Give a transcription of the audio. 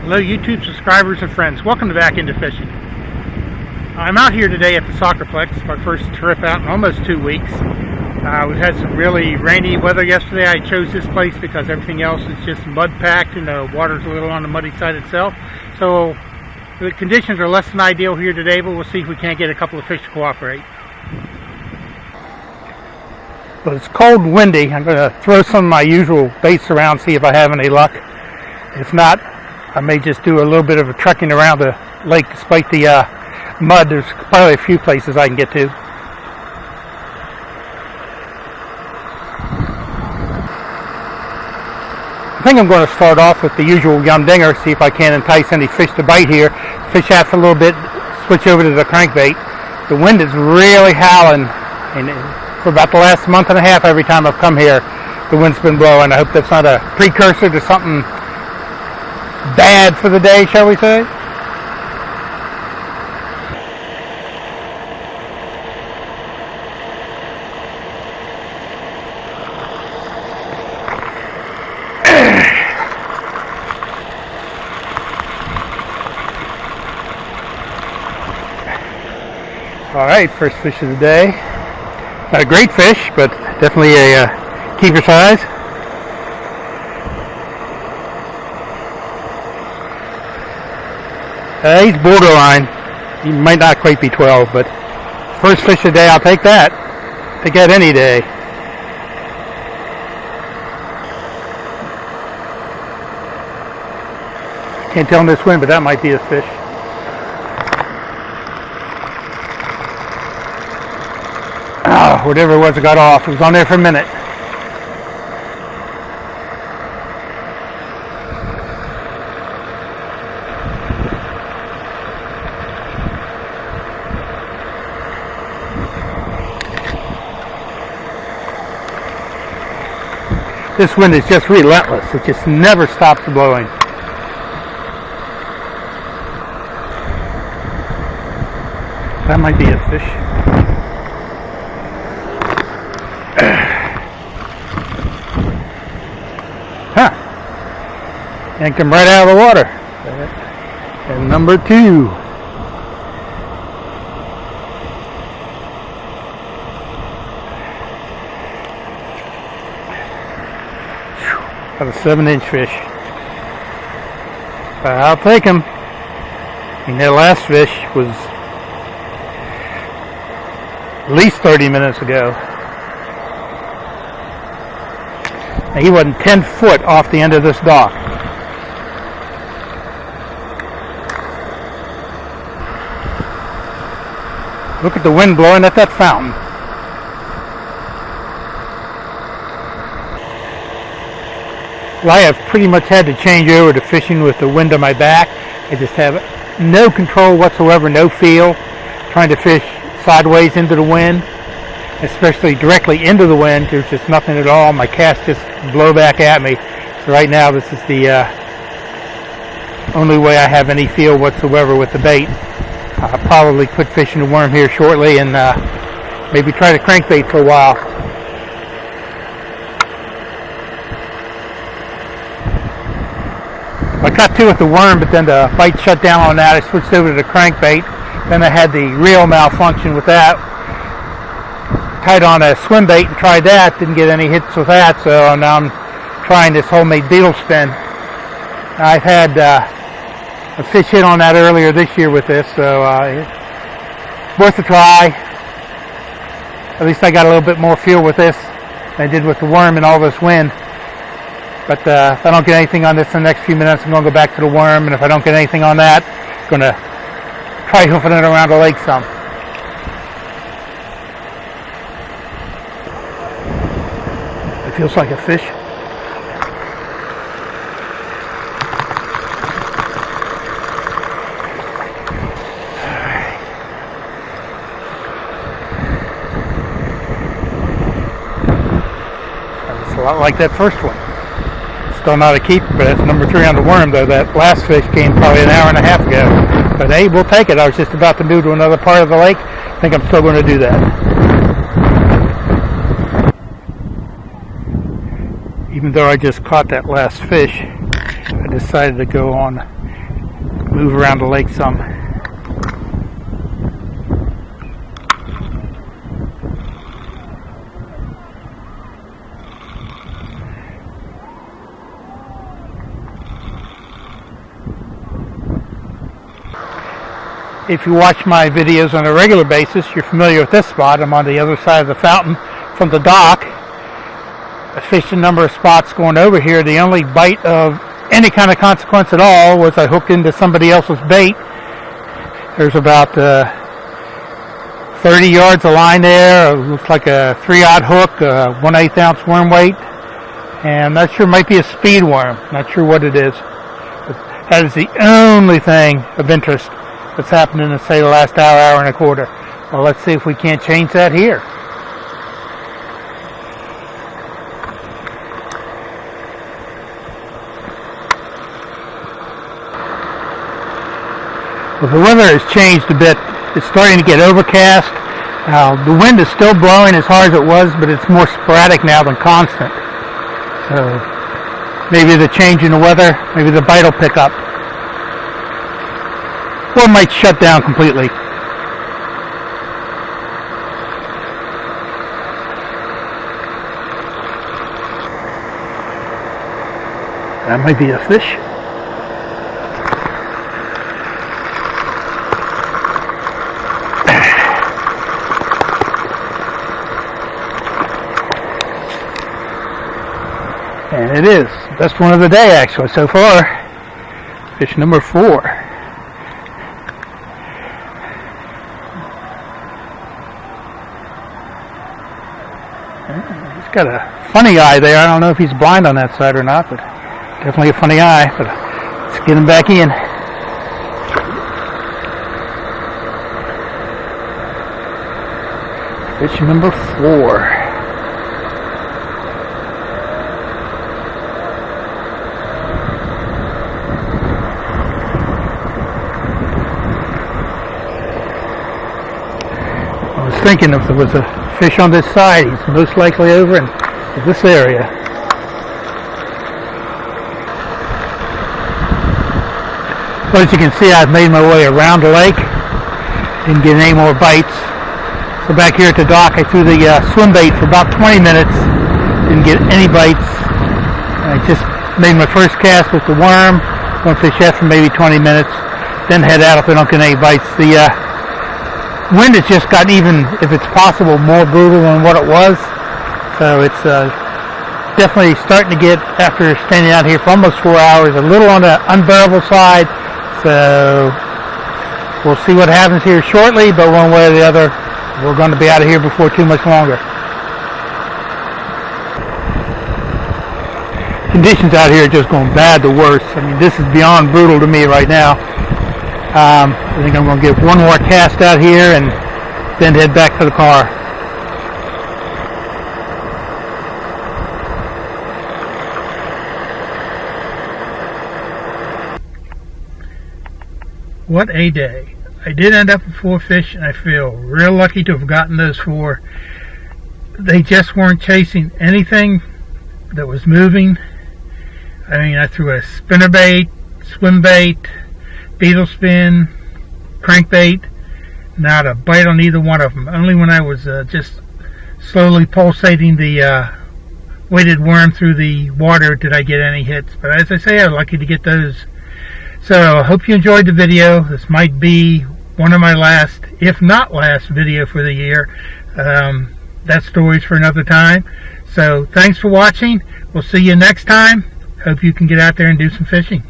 Hello YouTube subscribers and friends, welcome to Back Into Fishing. I'm out here today at the Soccerplex, my first trip out in almost 2 weeks. We've had some really rainy weather yesterday. I chose this place because everything else is just mud packed and the water's a little on the muddy side itself. So the conditions are less than ideal here today, but we'll see if we can't get a couple of fish to cooperate. But it's cold and windy. I'm going to throw some of my usual baits around, see if I have any luck. If not, I may just do a little bit of a trekking around the lake despite the mud. There's probably a few places I can get to. I think I'm going to start off with the usual yum dinger, see if I can entice any fish to bite here. Fish out for a little bit, switch over to the crankbait. The wind is really howling, and for about the last month and a half, every time I've come here, the wind's been blowing. I hope that's not a precursor to something bad for the day, shall we say? Alright, first fish of the day. Not a great fish, but definitely a keeper size. He's borderline. He might not quite be 12, but first fish of the day, I'll take that. Take that any day. Can't tell in this wind, but that might be a fish. Oh, whatever it was, it got off. It was on there for a minute. This wind is just relentless. It just never stops blowing. That might be a fish. Huh. Yanked him right out of the water. And number 2. About a 7-inch fish. But I'll take him. And that last fish was at least 30 minutes ago. Now, he wasn't 10 foot off the end of this dock. Look at the wind blowing at that fountain. Well, I have pretty much had to change over to fishing with the wind on my back. I just have no control whatsoever, no feel. Trying to fish sideways into the wind, especially directly into the wind, there's just nothing at all. My casts just blow back at me. So right now this is the only way I have any feel whatsoever with the bait. I'll probably quit fishing the worm here shortly and maybe try the crankbait for a while. I got to with the worm, but then the bite shut down on that. I switched over to the crankbait. Then I had the reel malfunction with that. Tied on a swinbait and tried that. Didn't get any hits with that, so now I'm trying this homemade beetlespin. I've had a fish hit on that earlier this year with this, so worth a try. At least I got a little bit more feel with this than I did with the worm and all this wind. But if I don't get anything on this in the next few minutes, I'm going to go back to the worm. And if I don't get anything on that, I'm going to try hoofing it around the lake some. It feels like a fish. It's a lot like that first one. Still not a keeper, but that's number 3 on the worm, though that last fish came probably an hour and a half ago. But hey, we'll take it. I was just about to move to another part of the lake. I think I'm still going to do that. Even though I just caught that last fish, I decided to go on Move around the lake some. If you watch my videos on a regular basis, you're familiar with this spot. I'm on the other side of the fountain from the dock. I fished a number of spots going over here. The only bite of any kind of consequence at all was I hooked into somebody else's bait. There's about 30 yards of line there. It looks like a 3/0 hook, 1/8 ounce worm weight. And I'm not sure, it might be a speed worm. Not sure what it is. But that is the only thing of interest that's happened in, say, the last hour and a quarter. Well, let's see if we can't change that here. Well, the weather has changed a bit. It's starting to get overcast. The wind is still blowing as hard as it was, but it's more sporadic now than constant. So maybe the change in the weather, maybe the bite will pick up. Or it might shut down completely. That might be a fish. And it is. Best one of the day, actually, so far. Fish number 4. He's got a funny eye there. I don't know if he's blind on that side or not, but definitely a funny eye. But let's get him back in. Fish number 4. I was thinking if there was a fish on this side, he's most likely over in this area. But as you can see, I've made my way around the lake. Didn't get any more bites. So back here at the dock, I threw the swim bait for about 20 minutes. Didn't get any bites. I just made my first cast with the worm. Won't fish that for maybe 20 minutes. Then head out if I don't get any bites. The wind has just gotten, even if it's possible, more brutal than what it was. So it's definitely starting to get, after standing out here for almost 4 hours, a little on the unbearable side. So we'll see what happens here shortly, but one way or the other, we're going to be out of here before too much longer. Conditions out here are just going bad to worse. I mean, this is beyond brutal to me right now. I think I'm going to get one more cast out here and then head back to the car. What a day. I did end up with 4 fish, and I feel real lucky to have gotten those 4. They just weren't chasing anything that was moving. I mean, I threw a spinnerbait, swinbait, beetlespin, crankbait, not a bite on either one of them. Only when I was just slowly pulsating the weighted worm through the water did I get any hits. But as I say, I'm lucky to get those. So I hope you enjoyed the video. This might be one of my last, if not last, video for the year. That story's for another time. So thanks for watching. We'll see you next time. Hope you can get out there and do some fishing.